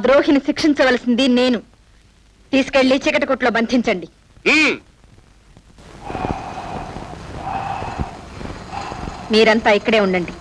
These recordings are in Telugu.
ద్రోహిని శిక్షించవలసింది నేను. తీసుకెళ్లి చీకటి కొట్లో బంధించండి. మీరంతా ఇక్కడే ఉండండి.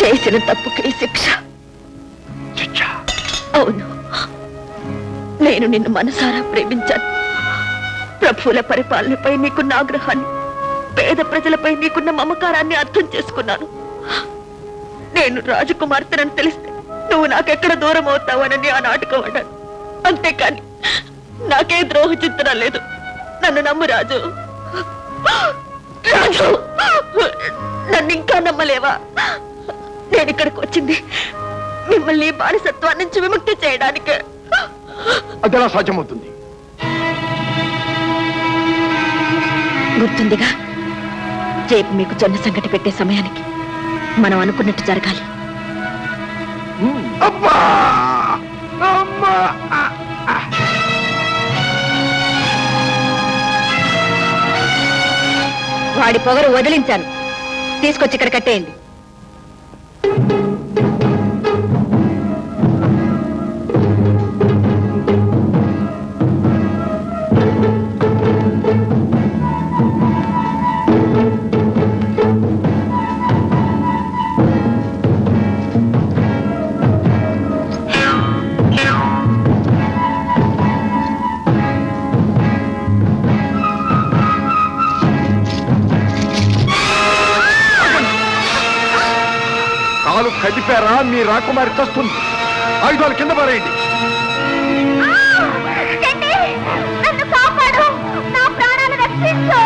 చేసిన తప్పుకి శిక్ష. అవును, నేను నిన్ను మనసారా ప్రేమించాను. ప్రభువుల పరిపాలనపై నీకున్న ఆగ్రహాన్ని, పేద ప్రజలపై నీకున్న మమకారాన్ని అర్థం చేసుకున్నాను. నేను రాజకుమార్తెనని తెలిస్తే నువ్వు నాకెక్కడ దూరం అవుతావనని ఆ నాటకం ఆడాను. అంతేకాని నాకే ద్రోహ చిత్రం లేదు. నన్ను నమ్ము రాజు. రాజు, నన్ను ఇంకా నమ్మలేవా? నేను ఇక్కడికి వచ్చింది మిమ్మల్ని బానిసత్వం నుంచి విముక్తి చేయడానికి. అదెలా సాధ్యమవుతుంది? గుర్తుందిగా, రేపు మీకు జొన్న సంగటి పెట్టే సమయానికి మనం అనుకున్నట్టు జరగాలి. వాడి పొగరు వదిలించాను. తీసుకొచ్చి ఇక్కడ కట్టేయండి. కదిపారా? మీ రాకుమారి తస్తుంది. ఆయుధాలు కింద పారేయండి. నన్ను కాపాడు, నా ప్రాణాలు రక్షించు.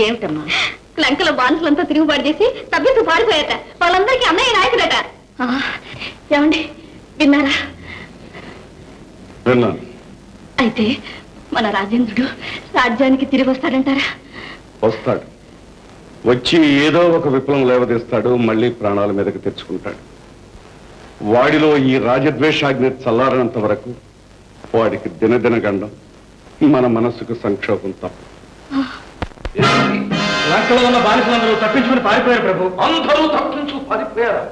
ఏమిటమ్మా? లంకలో బానిసలంతా తిరుగుబాటు చేసి తప్పిస్తూ పారిపోయాట. వాళ్ళందరికీ అన్నయ్య నాయకుడట. ఏమండి విన్నారా? అయితే మన రాజేంద్రుడు రాజ్యానికి తిరిగి వస్తాడంటారా? వస్తాడు. వచ్చి ఏదో ఒక విప్లవం లేవదీస్తాడు. మళ్ళీ ప్రాణాల మీదకి తెచ్చుకుంటాడు. వాడిలో ఈ రాజద్వేషాగ్ని చల్లారనంత వరకు వాడికి దినదిన గండం, మన మనస్సుకు సంక్షోభం తప్ప. లంకలో ఉన్న బానిసలందరూ తప్పించుకుని పారిపోయారు ప్రభు. అందరూ తప్పించు పారిపోయారా?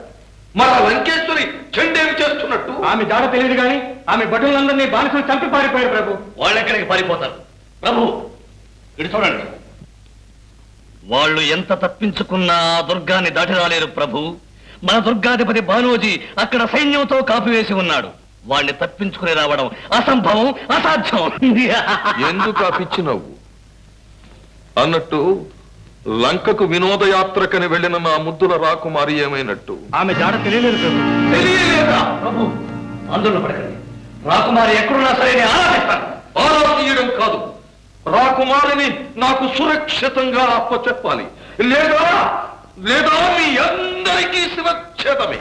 మరి ఆ లంకేశ్వరి చెండేమి చేస్తున్నట్టు? ఆమె జాడ తెలియదు కానీ ఆమె భటులందరినీ బానిసలు చంపి పారిపోయారు ప్రభు. వాళ్ళెక్కడికి పారిపోతారు ప్రభు? ఇటు చూడండి, వాళ్ళు ఎంత తప్పించుకున్నా ఆ దుర్గాన్ని దాటి రాలేరు ప్రభు. మన దుర్గాధిపతి భానోజీ అక్కడ సైన్యంతో కాపివేసి ఉన్నాడు. వాణ్ణి తప్పించుకుని రావడం అసంభవం, అసాధ్యం. ఎందుకు ఆ పిచ్చి నవ్వు? అన్నట్టు లంకకు వినోదయాత్రకని వెళ్ళిన నా ముద్దుల రాకుమారి ఏమైనట్టు? ఆమె జాడ తెలియలేదు ప్రభు. తెలియలేదా ప్రభు? అందులో పడకండి. రాకుమారి ఎక్కడున్నా సరే నేను ఆరాధిస్తాను. ఆరా తీయడం కాదు, రాకుమారిని నాకు సురక్షితంగా అప్పచెప్పాలి. లేదా లేదా మీ అందరికీ శివచ్ఛేదమే.